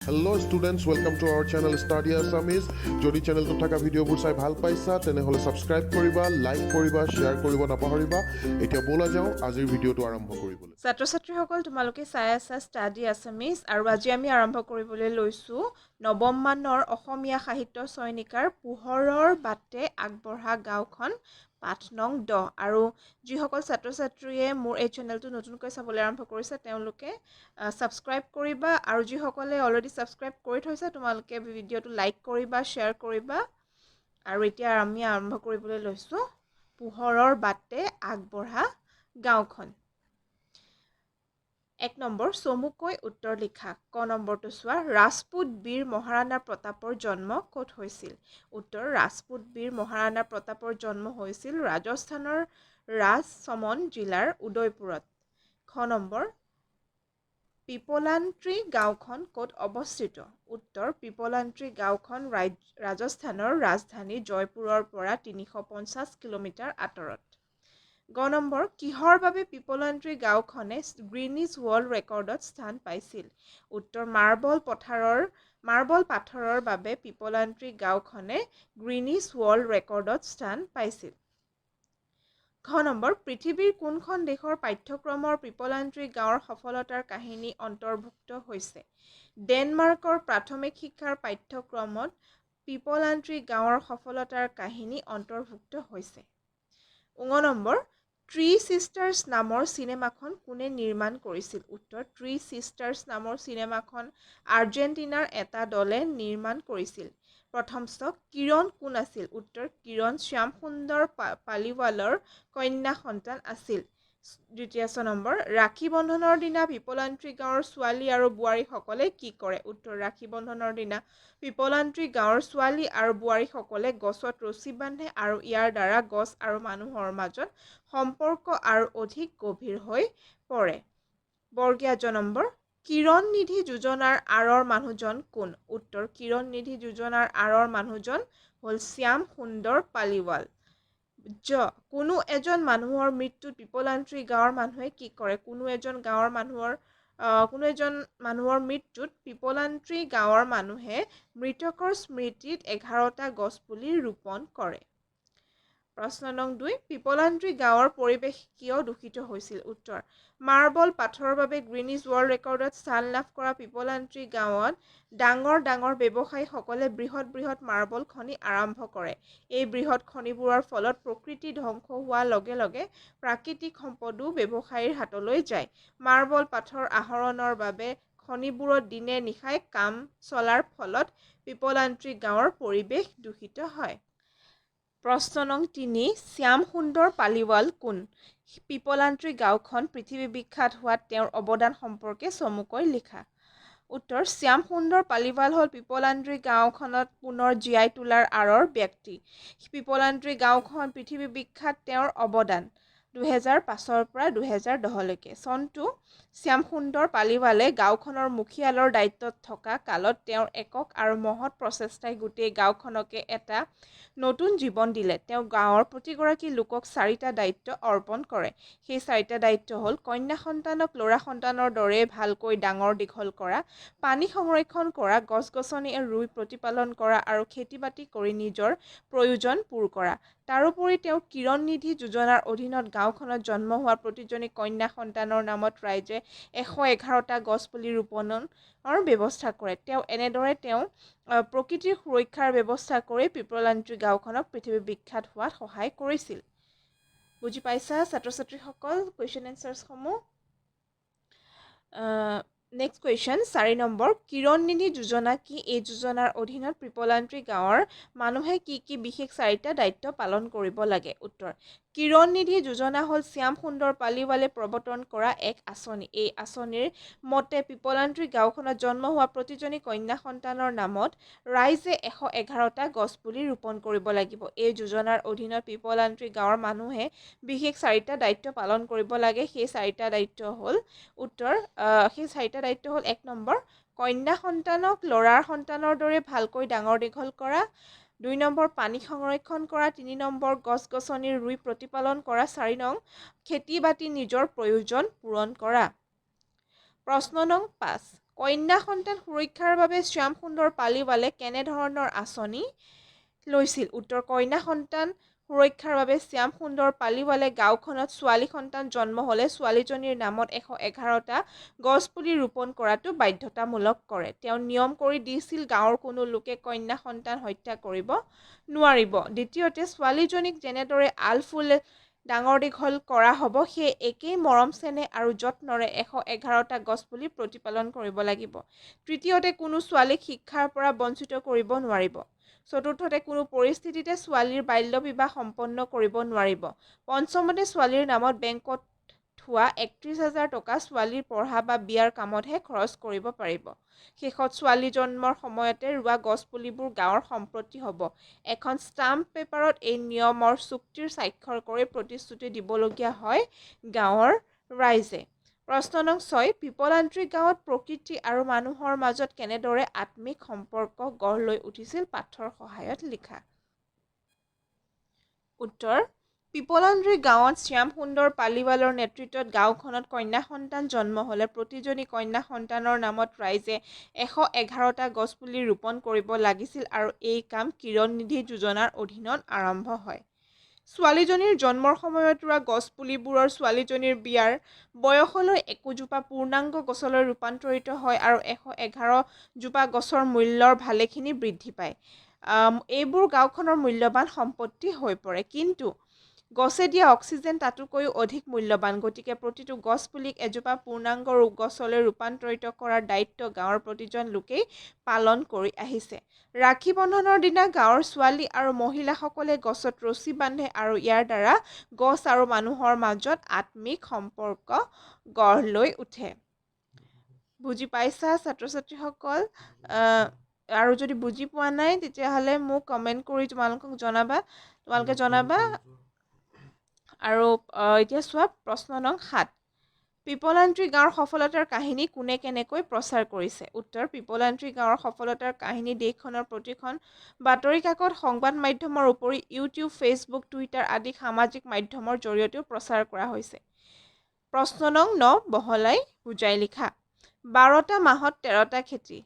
Hello students, welcome to our channel Study Assamese. Jodi channel to thaka video bur sai bhal paisa tenehole subscribe koriba, like koriba, share koriba napahariba. Etia bola jao azir video to arambho koribole. ছাত্ৰ ছাত্ৰীসকল তোমালোকে চাই আছা study Assamese আৰু আজি আমি আৰম্ভ কৰিবলৈ লৈছোঁ নৱম মানৰ অসমীয়া সাহিত্য চয়নিকাৰ পোহৰৰ বাটে আগবঢ়া গাঁওখন পাঠ নং 10 আৰু যিসকল ছাত্ৰ ছাত্ৰীয়ে মোৰ এই চেনেলটো নতুনকৈ চাবলৈ আৰম্ভ কৰিছে তেওঁলোকে সাবস্ক্ৰাইব কৰিবা আৰু যিসকলে অলৰেডি সাবস্ক্ৰাইব কৰি থৈছে তোমালোকে ভিডিঅ'টো লাইক কৰিবা শ্বেয়াৰ কৰিবা আৰু এতিয়া আমি আৰম্ভ কৰিবলৈ লৈছোঁ পোহৰৰ বাটে আগবঢ়া গাঁওখন। 1 নম্বৰ চমুকৈ উত্তৰ লিখা। ক নম্বৰটো চোৱা ৰাজপুত বীৰ মহাৰাণা প্ৰতাপৰ জন্ম ক'ত হৈছিল? উত্তৰ ৰাজপুত বীৰ মহাৰাণা প্ৰতাপৰ জন্ম হৈছিল ৰাজস্থানৰ ৰাজচমন জিলাৰ উদয়পুৰত। খ নম্বৰ পিপলান্ত্ৰী গাঁওখন ক'ত অৱস্থিত? উত্তৰ পিপলান্ত্ৰী গাঁওখন ৰাজস্থানৰ ৰাজধানী জয়পুৰৰ পৰা 350 কিলোমিটাৰ আঁতৰত। গ নম্বৰ কিহৰ বাবে পিপলান্ত্ৰী গাঁওখনে গ্ৰীনিছ ৱৰ্ল্ড ৰেকৰ্ডত স্থান পাইছিল? উত্তৰ মাৰ্বল পাথৰৰ বাবে পিপলান্ত্ৰী গাঁওখনে গ্ৰীনিছ ৱৰ্ল্ড ৰেকৰ্ডত স্থান পাইছিল। ঘ নম্বৰ পৃথিৱীৰ কোনখন দেশৰ পাঠ্যক্ৰমৰ পিপলান্ত্ৰী গাঁৱৰ সফলতাৰ কাহিনী অন্তৰ্ভুক্ত হৈছে? ডেনমাৰ্কৰ প্ৰাথমিক শিক্ষাৰ পাঠ্যক্ৰমত পিপলান্ত্ৰী গাঁৱৰ সফলতাৰ কাহিনী অন্তৰ্ভুক্ত হৈছে। ঙ নম্বৰ থ্ৰী চিষ্টাৰ্ছ নামৰ চিনেমাখন কোনে নিৰ্মাণ কৰিছিল? উত্তৰ থ্ৰী চিষ্টাৰ্ছ নামৰ চিনেমাখন আৰ্জেণ্টিনাৰ এটা দলে নিৰ্মাণ কৰিছিল। প্ৰথম স্তক কিৰণ কোন আছিল? উত্তৰ কিৰণ শ্যামসুন্দৰ পালিৱালৰ কন্যা সন্তান আছিল। দ্বিতীয় নম্বৰ ৰাখী বন্ধনৰ দিনা পিপলান্ত্ৰী গাঁৱৰ ছোৱালী আৰু বোৱাৰীসকলে কি কৰে? উত্তৰ ৰাখী বন্ধনৰ দিনা পিপলান্ত্ৰী গাঁৱৰ ছোৱালী আৰু বোৱাৰীসকলে গছত ৰছী বান্ধে আৰু ইয়াৰ দ্বাৰা গছ আৰু মানুহৰ মাজত সম্পৰ্ক আৰু অধিক গভীৰ হৈ পৰে। বৰ্গীয় জ নম্বৰ কিৰণ নিধি যোজনাৰ আঁৰৰ মানুহজন কোন? উত্তৰ কিৰণ নিধি যোজনাৰ আঁৰৰ মানুহজন হ'ল শ্যাম সুন্দৰ পালিৱাল। জ কোনো এজন মানুহৰ মৃত্যুত পিপলান্ত্ৰী গাঁৱৰ মানুহে কি কৰে? কোনো এজন মানুহৰ মৃত্যুত পিপলান্ত্ৰী গাঁৱৰ মানুহে মৃতকৰ স্মৃতিত 11টা গছপুলি ৰোপণ কৰে। প্ৰশ্ন নং 2 পিপলান্ত্ৰী গাঁৱৰ পৰিৱেশ কিয় দূষিত হৈছিল? উত্তৰ মাৰ্বল পাথৰৰ বাবে গ্ৰীনিছ ৱৰ্ল্ড ৰেকৰ্ডত স্থান লাভ কৰা পিপলান্ত্ৰী গাঁৱত ডাঙৰ ব্যৱসায়ীসকলে বৃহৎ মাৰ্বল খনি আৰম্ভ কৰে। এই বৃহৎ খনিবোৰৰ ফলত প্ৰকৃতি ধ্বংস হোৱাৰ লগে লগে প্ৰাকৃতিক সম্পদো ব্যৱসায়ীৰ হাতলৈ যায়। মাৰ্বল পাথৰ আহৰণৰ বাবে খনিবোৰত দিনে নিশাই কাম চলাৰ ফলত পিপলান্ত্ৰী গাঁৱৰ পৰিৱেশ দূষিত হয়। প্ৰশ্ন নং 3 শ্যাম সুন্দৰ পালিৱাল কোন? পিপলান্ত্ৰী গাঁওখন পৃথিৱী বিখ্যাত হোৱাত তেওঁৰ অৱদান সম্পৰ্কে চমুকৈ লিখা। উত্তৰ শ্যাম সুন্দৰ পালিৱাল হ'ল পিপলান্ত্ৰী গাঁওখনত পুনৰ জীয়াই তোলাৰ আঁৰৰ ব্যক্তি। পিপলান্ত্ৰী গাঁওখন পৃথিৱী বিখ্যাত তেওঁৰ অৱদান। 2005 পৰা 2010লৈকে চনটো শ্যাম সুন্দৰ পালিৱালে গাঁওখনৰ মুখিয়ালৰ দায়িত্বত থকা কালত তেওঁৰ একক আৰু মহৎ প্ৰচেষ্টাই গোটেই গাঁওখনকে এটা নতুন জীৱন দিলে। তেওঁ গাঁৱৰ প্ৰতিগৰাকী লোকক 4টা দায়িত্ব অৰ্পণ কৰে। সেই 4টা দায়িত্ব হ'ল কন্যা সন্তানক ল'ৰা সন্তানৰ দৰে ভালকৈ ডাঙৰ দীঘল কৰা, পানী সংৰক্ষণ কৰা, গছ-গছনি ৰুই প্ৰতিপালন কৰা আৰু খেতি-বাতি কৰি নিজৰ প্ৰয়োজন পূৰ কৰা। তাৰোপৰি তেওঁ কিৰণ নিধি যোজনাৰ অধীনত গাঁওখনত জন্ম হোৱা প্ৰতিজনী কন্যা সন্তানৰ নামত ৰাইজে 111টা গছপুলি ৰোপণৰ ব্যৱস্থা কৰে। এনেদৰে তেওঁ প্ৰকৃতিৰ সুৰক্ষাৰ ব্যৱস্থা কৰি পিপলান্ত্ৰী গাঁওখনক পৃথিৱী বিখ্যাত হোৱাত সহায় কৰিছিল। বুজি পাইছা ছাত্ৰ ছাত্ৰীসকল কুৱেশ্যন এনচাৰ্ছসমূহ? নেক্সট কুৱেশ্যন 4 নম্বৰ কিৰণ নিধি যোজনা কি? এই যোজনাৰ অধীনত পিপলান্ত্ৰী গাঁৱৰ মানুহে কি বিশেষ 4টা দায়িত্ব পালন কৰিব লাগে? উত্তৰ কিৰণ নিধি যোজনা হ'ল শ্যাম সুন্দৰ পালিৱালে প্ৰৱৰ্তন কৰা এক আঁচনি। এই আঁচনিৰ মতে পিপলান্ত্ৰী গাঁওখনত জন্ম হোৱা প্ৰতিজনী কন্যা সন্তানৰ নামত ৰাইজে 111টা গছপুলি ৰোপণ কৰিব লাগিব। এই যোজনাৰ অধীনত পিপলান্ত্ৰী গাঁৱৰ মানুহে বিশেষ 4টা দায়িত্ব পালন কৰিব লাগে। সেই 4টা দায়িত্ব হ'ল 1 নম্বৰ কন্যা সন্তানক ল'ৰা সন্তানৰ দৰে ভালকৈ ডাঙৰ দীঘল কৰা, 2 নম্বৰ পানী সংৰক্ষণ কৰা, 3 নম্বৰ গছ-গছনি ৰুই প্ৰতিপালন কৰা, 4 নং খেতি-বাতি নিজৰ প্ৰয়োজন পূৰণ কৰা। প্ৰশ্ন নং 5 কন্যা সন্তান সুৰক্ষাৰ বাবে শ্যাম সুন্দৰ পালিৱালে কেনেধৰণৰ আঁচনি লৈছিল উত্তৰ কন্যা সন্তান সুৰক্ষাৰ বাবে শ্যাম সুন্দৰ পালিৱালে গাঁওখনত ছোৱালী সন্তান জন্ম হ'লে ছোৱালীজনীৰ নামত 111টা গছপুলি ৰোপণ কৰাটো বাধ্যতামূলক কৰে তেওঁ নিয়ম কৰি দিছিল গাঁৱৰ কোনো লোকে কন্যা সন্তান হত্যা কৰিব নোৱাৰিব দ্বিতীয়তে ছোৱালীজনীক যেনেদৰে আলফুল ডাঙৰ দীঘল কৰা হ'ব সেই একেই মৰম চেনেহ আৰু যত্নৰে 111টা গছপুলি প্ৰতিপালন কৰিব লাগিব তৃতীয়তে কোনো ছোৱালীক শিক্ষাৰ পৰা বঞ্চিত কৰিব নোৱাৰিব চতুৰ্থতে কোনো পৰিস্থিতিতে ছোৱালীৰ বাল্য বিবাহ সম্পন্ন কৰিব নোৱাৰিব পঞ্চমতে ছোৱালীৰ নামত বেংকত থোৱা 31,000 টকা ছোৱালীৰ পঢ়া বা বিয়াৰ কামতহে খৰচ কৰিব পাৰিব শেষত ছোৱালী জন্মৰ সময়তে ৰোৱা গছপুলিবোৰ গাঁৱৰ সম্পত্তি হ'ব এখন ষ্টাম্প পেপাৰত এই নিয়মৰ চুক্তিৰ স্বাক্ষৰ কৰি প্ৰতিশ্ৰুতি দিবলগীয়া হয় গাঁৱৰ ৰাইজে প্ৰশ্ন নং 6 পিপলান্ত্ৰী গাঁৱত প্ৰকৃতি আৰু মানুহৰ মাজত কেনেদৰে আত্মিক সম্পৰ্ক গঢ় লৈ উঠিছিল পাঠৰ সহায়ত লিখা উত্তৰ পিপলান্ত্ৰী গাঁৱত শ্যাম সুন্দৰ পালিৱালৰ নেতৃত্বত গাঁওখনত কন্যা সন্তান জন্ম হ'লে প্ৰতিজনী কন্যা সন্তানৰ নামত ৰাইজে 111টা গছপুলি ৰোপণ কৰিব লাগিছিল আৰু এই কাম কিৰণ নিধি যোজনাৰ অধীনত আৰম্ভ হয় ছোৱালীজনীৰ জন্মৰ সময়ত ৰোৱা গছপুলিবোৰৰ ছোৱালীজনীৰ বিয়াৰ বয়সলৈ একোজোপা পূৰ্ণাংগ গছলৈ ৰূপান্তৰিত হয় আৰু 111 জোপা গছৰ মূল্যৰ ভালেখিনি বৃদ্ধি পায় এইবোৰ গাঁওখনৰ মূল্যৱান সম্পত্তি হৈ পৰে কিন্তু গছে দিয়া অক্সিজেন তাতোকৈও অধিক মূল্যৱান গতিকে প্ৰতিটো গছপুলিক এজোপা পূৰ্ণাংগ গছলৈ ৰূপান্তৰিত কৰাৰ দায়িত্ব গাঁৱৰ প্ৰতিজন লোকেই পালন কৰি আহিছে ৰাখী বন্ধনৰ দিনা গাঁৱৰ ছোৱালী আৰু মহিলাসকলে গছত ৰছী বান্ধে আৰু ইয়াৰ দ্বাৰা গছ আৰু মানুহৰ মাজত আত্মিক সম্পৰ্ক গঢ় লৈ উঠে বুজি পাইছা ছাত্ৰ ছাত্ৰীসকল আৰু যদি বুজি পোৱা নাই তেতিয়াহ'লে মোক কমেণ্ট কৰি তোমালোকে জনাবা আৰু এতিয়া চোৱা প্ৰশ্ন নং 7 পিপলান্ত্ৰী গাঁৱৰ সফলতাৰ কাহিনী কোনে কেনেকৈ প্ৰচাৰ কৰিছে উত্তৰ পিপলান্ত্ৰী গাঁৱৰ সফলতাৰ কাহিনী দেশখনৰ প্ৰতিখন বাতৰি কাকত সংবাদ মাধ্যমৰ উপৰি ইউটিউব ফেচবুক টুইটাৰ আদি সামাজিক মাধ্যমৰ জৰিয়তেও প্ৰচাৰ কৰা হৈছে প্ৰশ্ন নং 9 বহলাই বুজাই লিখা 12টা মাহত 13টা খেতি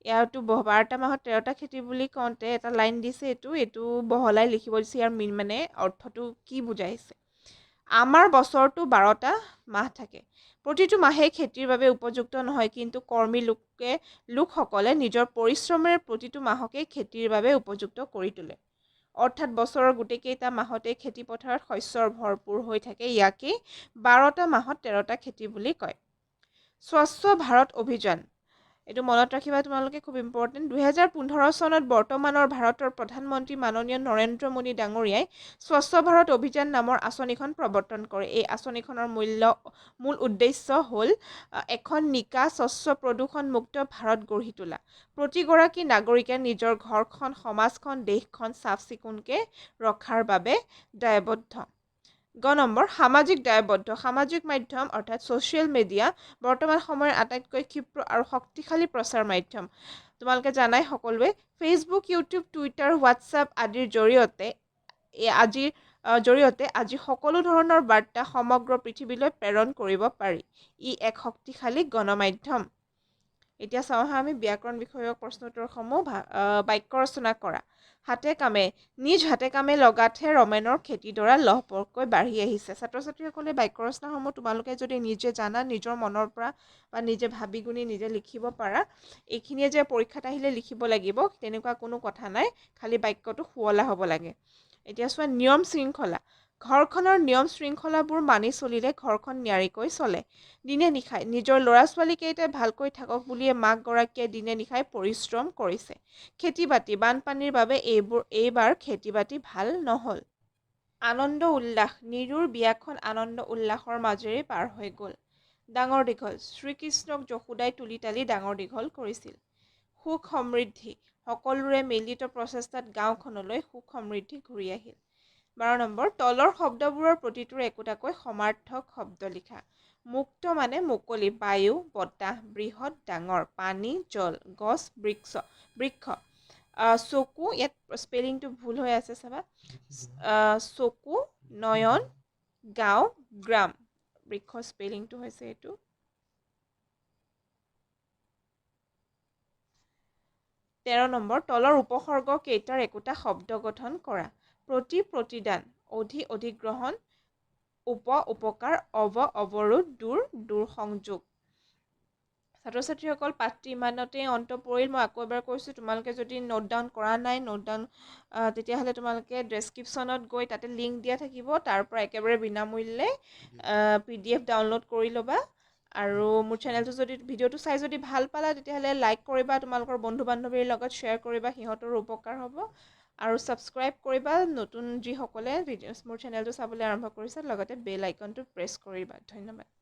ইয়াতো 12টা মাহত 13টা খেতি বুলি কওঁতে এটা লাইন দিছে এইটো বহলাই লিখিব দিছে ইয়াৰ মানে অৰ্থটো কি বুজাইছে আমাৰ বছৰটো 12টা মাহ থাকে প্ৰতিটো মাহে খেতিৰ বাবে উপযুক্ত নহয় কিন্তু কৰ্মী লোকসকলে নিজৰ পৰিশ্ৰমেৰে প্ৰতিটো মাহকে খেতিৰ বাবে উপযুক্ত কৰি তোলে অৰ্থাৎ বছৰৰ গোটেইকেইটা মাহতে খেতি পথাৰত শস্যৰ ভৰপূৰ হৈ থাকে ইয়াকেই 12টা মাহত 13টা খেতি বুলি কয় স্বচ্ছ ভাৰত অভিযান এইটো মনত ৰাখিবা তোমালোকে খুব ইম্পৰ্টেণ্ট 2015 চনত বৰ্তমানৰ ভাৰতৰ প্ৰধানমন্ত্ৰী মাননীয় নৰেন্দ্ৰ মোদী ডাঙৰীয়াই স্বচ্ছ ভাৰত অভিযান নামৰ আঁচনিখন প্ৰৱৰ্তন কৰে এই আঁচনিখনৰ মূল উদ্দেশ্য হ'ল এখন নিকা স্বচ্ছ প্ৰদূষণমুক্ত ভাৰত গঢ়ি তোলা প্ৰতিগৰাকী নাগৰিকে নিজৰ ঘৰখন সমাজখন দেশখন চাফ চিকুণকৈ ৰখাৰ বাবে দায়বদ্ধ নম্বৰ সামাজিক দায়বদ্ধ সামাজিক মাধ্যম অৰ্থাৎ ছ'চিয়েল মিডিয়া বৰ্তমান সময়ৰ আটাইতকৈ ক্ষীপ্ৰ আৰু শক্তিশালী প্ৰচাৰ মাধ্যম তোমালোকে জানাই সকলোৱে ফেচবুক ইউটিউব টুইটাৰ হোৱাটছআপ আদিৰ জৰিয়তে আজি সকলো ধৰণৰ বাৰ্তা সমগ্ৰ পৃথিৱীলৈ প্ৰেৰণ কৰিব পাৰি ই এক শক্তিশালী গণমাধ্যম এতিয়া চাওঁ আমি ব্যাকৰণ বিষয়ক প্ৰশ্নোত্তৰসমূহ বাক্য ৰচনা কৰা নিজ হাতে কামে লগাতহে ৰমেনৰ খেতিডৰা লহপহকৈ বাঢ়ি আহিছে ছাত্ৰ ছাত্ৰীসকলে বাক্য ৰচনাসমূহ তোমালোকে যদি নিজে জানা নিজৰ মনৰ পৰা বা নিজে ভাবি গুণি নিজে লিখিব পাৰা এইখিনিয়ে যে পৰীক্ষাত আহিলে লিখিব লাগিব তেনেকুৱা কোনো কথা নাই খালি বাক্যটো শুৱলা হ'ব লাগে এতিয়া চোৱা নিয়ম শৃংখলা ঘৰখনৰ নিয়ম শৃংখলাবোৰ মানি চলিলে ঘৰখন নিয়াৰিকৈ চলে দিনে নিশাই নিজৰ ল'ৰা ছোৱালীকেইটাই ভালকৈ থাকক বুলিয়ে মাকগৰাকীয়ে দিনে নিশাই পৰিশ্ৰম কৰিছে খেতি বাতি বানপানীৰ বাবে এইবাৰ খেতি বাতি ভাল নহ'ল আনন্দ উল্লাস নিৰুৰ বিয়াখন আনন্দ উল্লাসৰ মাজেৰে পাৰ হৈ গ'ল ডাঙৰ দীঘল শ্ৰীকৃষ্ণক যশোদাই তুলি তালি ডাঙৰ দীঘল কৰিছিল সুখ সমৃদ্ধি সকলোৰে মিলিত প্ৰচেষ্টাত গাঁওখনলৈ সুখ সমৃদ্ধি ঘূৰি আহিল 12 নম্বৰ তলৰ শব্দবোৰৰ প্ৰতিটোৰ একোটাকৈ সমাৰ্থক শব্দ লিখা মুক্ত মানে মুকলি বায়ু বতাহ বৃহৎ ডাঙৰ পানী জল গছ বৃক্ষ চকু ইয়াত স্পেলিংটো ভুল হৈ আছে চাবা চকু নয়ন গাঁও গ্ৰাম বৃক্ষ স্পেলিংটো হৈছে এইটো 13 নম্বৰ তলৰ উপসৰ্গ কেইটাৰ একোটা শব্দ গঠন কৰা প্ৰতিদান অধিগ্ৰহণ উপকাৰ অৱৰোধ দূৰ সংযোগ ছাত্ৰ ছাত্ৰীসকল পাঠটো ইমানতে অন্ত পৰিল মই আকৌ এবাৰ কৈছোঁ তোমালোকে যদি নোট ডাউন কৰা নাই তেতিয়াহ'লে তোমালোকে ডেছক্ৰিপশ্যনত গৈ তাতে লিংক দিয়া থাকিব তাৰ পৰা একেবাৰে বিনামূল্যে PDF ডাউনলোড কৰি ল'বা আৰু মোৰ চেনেলটো যদি ভিডিঅ'টো চাই যদি ভাল পালা তেতিয়াহ'লে লাইক কৰিবা তোমালোকৰ বন্ধু বান্ধৱীৰ লগত শ্বেয়াৰ কৰিবা সিহঁতৰো উপকাৰ হ'ব আৰু ছাবস্ক্ৰাইব কৰিবা নতুন যিসকলে মোৰ চেনেলটো চাবলৈ আৰম্ভ কৰিছে লগতে বেল আইকনটো প্ৰেছ কৰিবা ধন্যবাদ